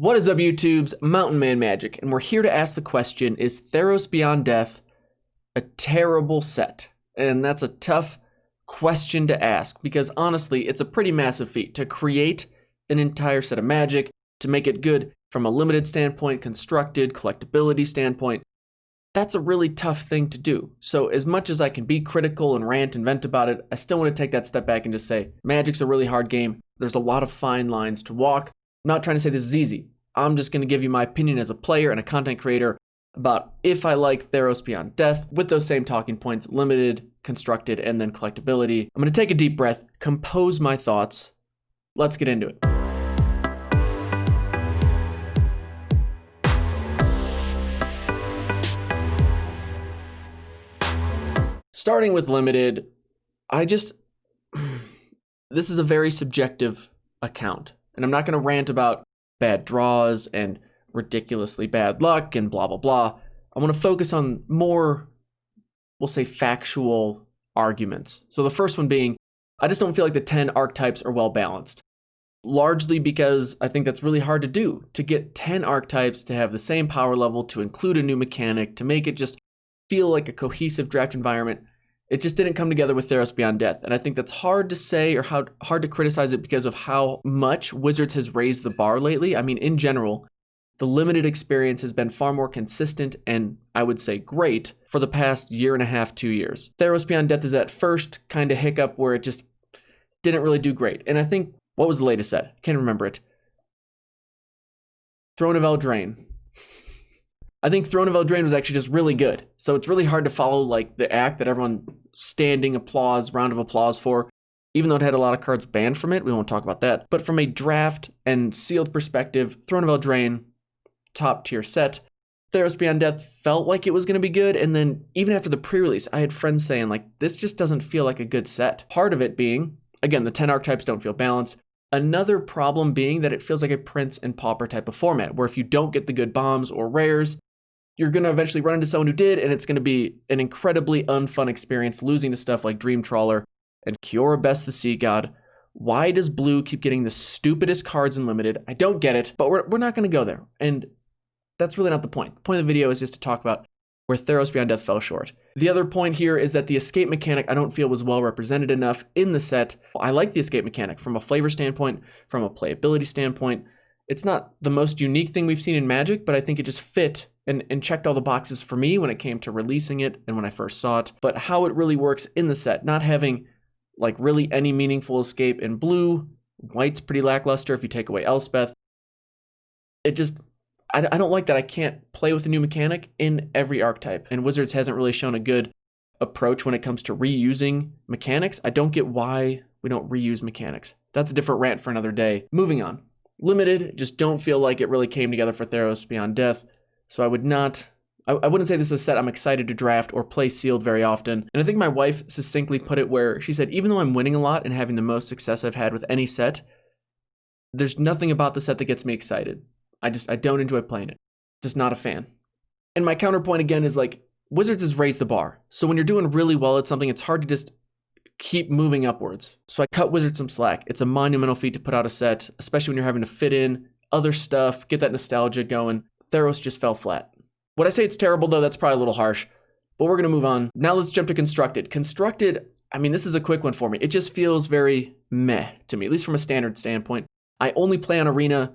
What is up, YouTube's Mountain Man Magic? And we're here to ask the question, is Theros Beyond Death a terrible set? And that's a tough question to ask because honestly, it's a pretty massive feat to create an entire set of Magic, to make it good from a limited standpoint, constructed, collectability standpoint. That's a really tough thing to do. So as much as I can be critical and rant and vent about it, I still want to take that step back and just say, Magic's a really hard game. There's a lot of fine lines to walk. I'm not trying to say this is easy. I'm just going to give you my opinion as a player and a content creator about if I like Theros Beyond Death with those same talking points, limited, constructed, and then collectability. I'm going to take a deep breath, compose my thoughts. Let's get into it. Starting with limited, this is a very subjective account. And I'm not going to rant about bad draws and ridiculously bad luck and blah, blah, blah. I want to focus on more, we'll say, factual arguments. So the first one being, I just don't feel like the 10 archetypes are well balanced. Largely because I think that's really hard to do. To get 10 archetypes to have the same power level, to include a new mechanic, to make it just feel like a cohesive draft environment. It just didn't come together with Theros Beyond Death. And I think that's hard to say or hard to criticize it because of how much Wizards has raised the bar lately. I mean, in general, the limited experience has been far more consistent and I would say great for the past year and a half, 2 years. Theros Beyond Death is that first kind of hiccup where it just didn't really do great. And I think, what was the latest set? Can't remember it. Throne of Eldraine. I think Throne of Eldraine was actually just really good. So it's really hard to follow like the act that everyone standing applause, round of applause for, even though it had a lot of cards banned from it. We won't talk about that. But from a draft and sealed perspective, Throne of Eldraine, top tier set. Theros Beyond Death felt like it was going to be good. And then even after the pre-release, I had friends saying like, this just doesn't feel like a good set. Part of it being, again, the 10 archetypes don't feel balanced. Another problem being that it feels like a Prince and Pauper type of format, where if you don't get the good bombs or rares, you're going to eventually run into someone who did, and it's going to be an incredibly unfun experience losing to stuff like Dream Trawler and Kiora Best the Sea God. Why does blue keep getting the stupidest cards in limited? I don't get it, but we're not going to go there. And that's really not the point. The point of the video is just to talk about where Theros Beyond Death fell short. The other point here is that the escape mechanic I don't feel was well represented enough in the set. I like the escape mechanic from a flavor standpoint, from a playability standpoint. It's not the most unique thing we've seen in Magic, but I think it just fit and checked all the boxes for me when it came to releasing it and when I first saw it. But how it really works in the set, not having like really any meaningful escape in blue, white's pretty lackluster if you take away Elspeth. It just, I don't like that I can't play with a new mechanic in every archetype. And Wizards hasn't really shown a good approach when it comes to reusing mechanics. I don't get why we don't reuse mechanics. That's a different rant for another day. Moving on. Limited, just don't feel like it really came together for Theros Beyond Death. So I wouldn't say this is a set I'm excited to draft or play sealed very often. And I think my wife succinctly put it where she said, even though I'm winning a lot and having the most success I've had with any set, there's nothing about the set that gets me excited. I don't enjoy playing it. Just not a fan. And my counterpoint again is like, Wizards has raised the bar. So when you're doing really well at something, it's hard to just keep moving upwards. So I cut Wizards some slack. It's a monumental feat to put out a set, especially when you're having to fit in other stuff, get that nostalgia going. Theros just fell flat. Would I say it's terrible though? That's probably a little harsh, but we're going to move on. Now let's jump to constructed. Constructed, I mean, this is a quick one for me. It just feels very meh to me, at least from a standard standpoint. I only play on Arena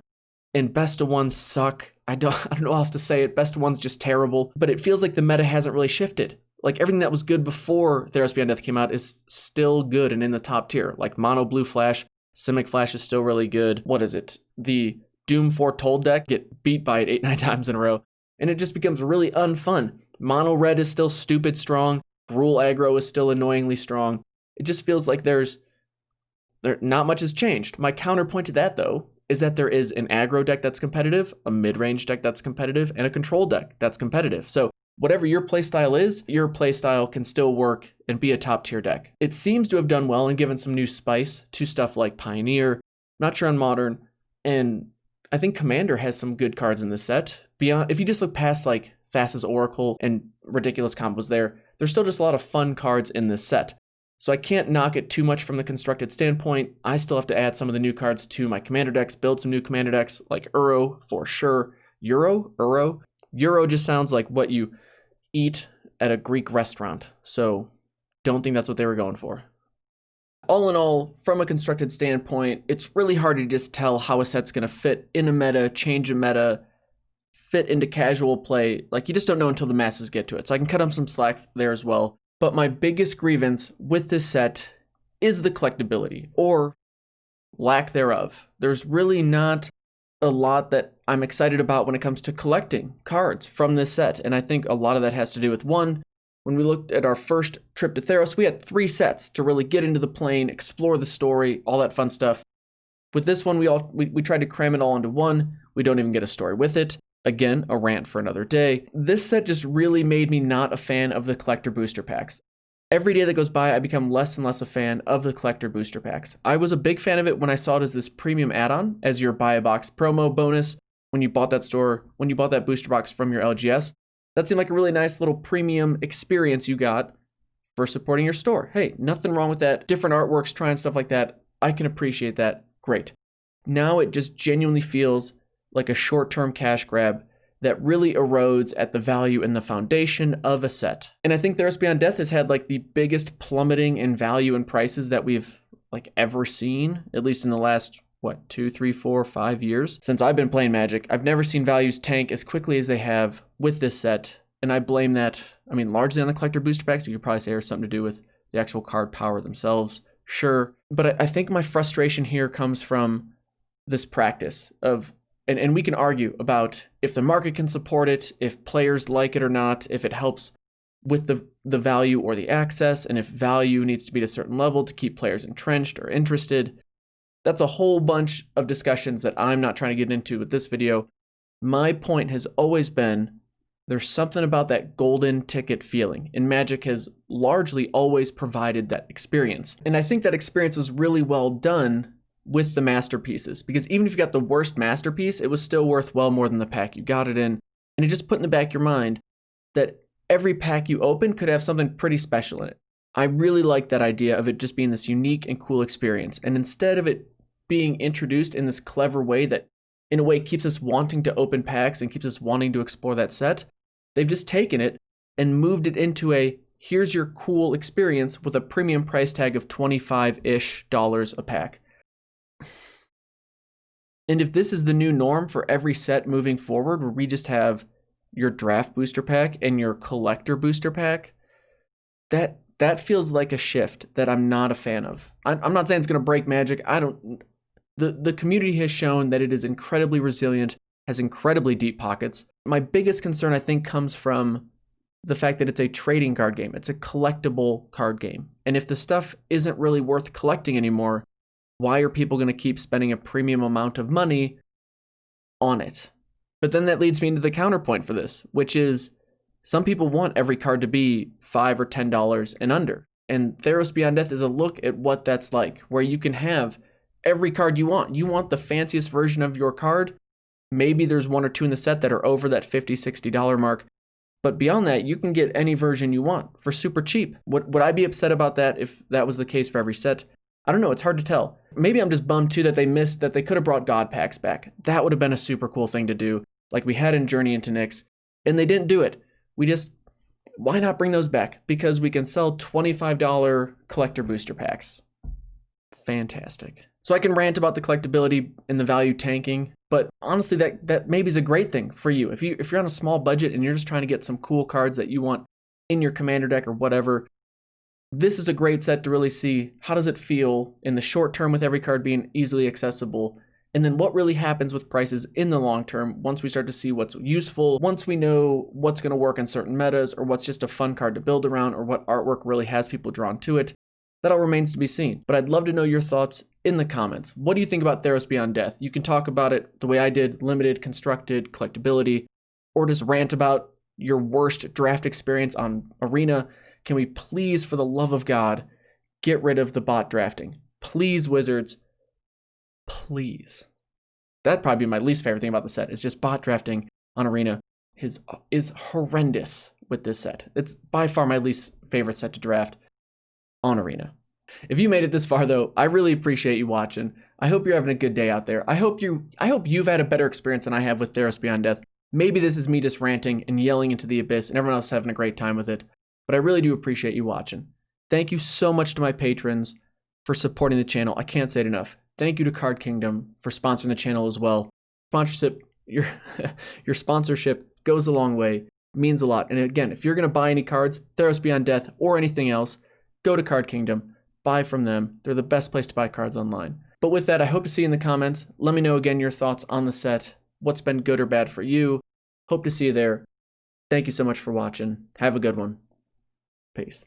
and best of ones suck. I don't know how else to say it. Best of ones just terrible, but it feels like the meta hasn't really shifted. Like everything that was good before Theros Beyond Death came out is still good and in the top tier. Like Mono Blue Flash, Simic Flash is still really good. What is it? The Doom Foretold deck get beat by it 8-9 times in a row, and it just becomes really unfun. Mono Red is still stupid strong. Rule Aggro is still annoyingly strong. It just feels like not much has changed. My counterpoint to that, though, is that there is an aggro deck that's competitive, a mid-range deck that's competitive, and a control deck that's competitive. So whatever your playstyle is, your playstyle can still work and be a top-tier deck. It seems to have done well and given some new spice to stuff like Pioneer, not sure on Modern, and I think Commander has some good cards in this set. Beyond, if you just look past like Thassa's Oracle and ridiculous combos there's still just a lot of fun cards in this set. So I can't knock it too much from the constructed standpoint. I still have to add some of the new cards to my commander decks, build some new commander decks like Uro for sure. Uro? Euro just sounds like what you eat at a Greek restaurant. So don't think that's what they were going for. All in all, from a constructed standpoint, it's really hard to just tell how a set's going to fit in a meta, change a meta, fit into casual play. Like, you just don't know until the masses get to it. So I can cut them some slack there as well. But my biggest grievance with this set is the collectability, or lack thereof. There's really not a lot that I'm excited about when it comes to collecting cards from this set. And I think a lot of that has to do with, one, when we looked at our first trip to Theros, we had 3 sets to really get into the plane, explore the story, all that fun stuff. With this one, we tried to cram it all into one. We don't even get a story with it. Again, a rant for another day. This set just really made me not a fan of the collector booster packs. Every day that goes by, I become less and less a fan of the collector booster packs. I was a big fan of it when I saw it as this premium add-on, as your buy a box promo bonus when you bought that booster box from your LGS. That seemed like a really nice little premium experience you got for supporting your store. Hey, nothing wrong with that. Different artworks, trying stuff like that. I can appreciate that. Great. Now it just genuinely feels like a short-term cash grab that really erodes at the value and the foundation of a set. And I think Theros Beyond Death has had like the biggest plummeting in value and prices that we've like ever seen, at least in the last, 2, 3, 4, 5 years since I've been playing Magic. I've never seen values tank as quickly as they have with this set. And I blame that, largely on the collector booster packs. You could probably say there's something to do with the actual card power themselves. Sure. But I think my frustration here comes from this practice of, and we can argue about if the market can support it, if players like it or not, if it helps with the value or the access, and if value needs to be at a certain level to keep players entrenched or interested. That's a whole bunch of discussions that I'm not trying to get into with this video. My point has always been there's something about that golden ticket feeling, and Magic has largely always provided that experience. And I think that experience was really well done with the masterpieces, because even if you got the worst masterpiece, it was still worth well more than the pack you got it in. And it just put in the back of your mind that every pack you open could have something pretty special in it. I really like that idea of it just being this unique and cool experience. And instead of it being introduced in this clever way that in a way keeps us wanting to open packs and keeps us wanting to explore that set, they've just taken it and moved it into a here's your cool experience with a premium price tag of $25-ish a pack. And if this is the new norm for every set moving forward, where we just have your draft booster pack and your collector booster pack, that feels like a shift that I'm not a fan of. I'm not saying it's going to break Magic. The community has shown that it is incredibly resilient, has incredibly deep pockets. My biggest concern, I think, comes from the fact that it's a trading card game. It's a collectible card game. And if the stuff isn't really worth collecting anymore, why are people going to keep spending a premium amount of money on it? But then that leads me into the counterpoint for this, which is some people want every card to be $5 or $10 and under. And Theros Beyond Death is a look at what that's like, where you can have every card you want. You want the fanciest version of your card. Maybe there's 1 or 2 in the set that are over that $50, $60 mark. But beyond that, you can get any version you want for super cheap. Would I be upset about that if that was the case for every set? I don't know. It's hard to tell. Maybe I'm just bummed too that they missed that they could have brought God packs back. That would have been a super cool thing to do, like we had in Journey into Nyx, and they didn't do it. Why not bring those back? Because we can sell $25 collector booster packs. Fantastic. So I can rant about the collectability and the value tanking, but honestly, that maybe is a great thing for you. If you're on a small budget and you're just trying to get some cool cards that you want in your commander deck or whatever, this is a great set to really see how does it feel in the short term with every card being easily accessible, and then what really happens with prices in the long term once we start to see what's useful, once we know what's going to work in certain metas, or what's just a fun card to build around, or what artwork really has people drawn to it. That all remains to be seen. But I'd love to know your thoughts in the comments. What do you think about Theros Beyond Death? You can talk about it the way I did, limited, constructed, collectability, or just rant about your worst draft experience on Arena. Can we please, for the love of God, get rid of the bot drafting? Please, Wizards. Please. That'd probably be my least favorite thing about the set, is just bot drafting on Arena is horrendous with this set. It's by far my least favorite set to draft on Arena. If you made it this far though, I really appreciate you watching. I hope you're having a good day out there. I hope you've had a better experience than I have with Theros Beyond Death. Maybe this is me just ranting and yelling into the abyss and everyone else having a great time with it, but I really do appreciate you watching. Thank you so much to my patrons for supporting the channel. I can't say it enough. Thank you to Card Kingdom for sponsoring the channel as well. Sponsorship, your sponsorship goes a long way, means a lot. And again, if you're going to buy any cards, Theros Beyond Death or anything else, go to Card Kingdom, buy from them. They're the best place to buy cards online. But with that, I hope to see you in the comments. Let me know again your thoughts on the set, what's been good or bad for you. Hope to see you there. Thank you so much for watching. Have a good one. Peace.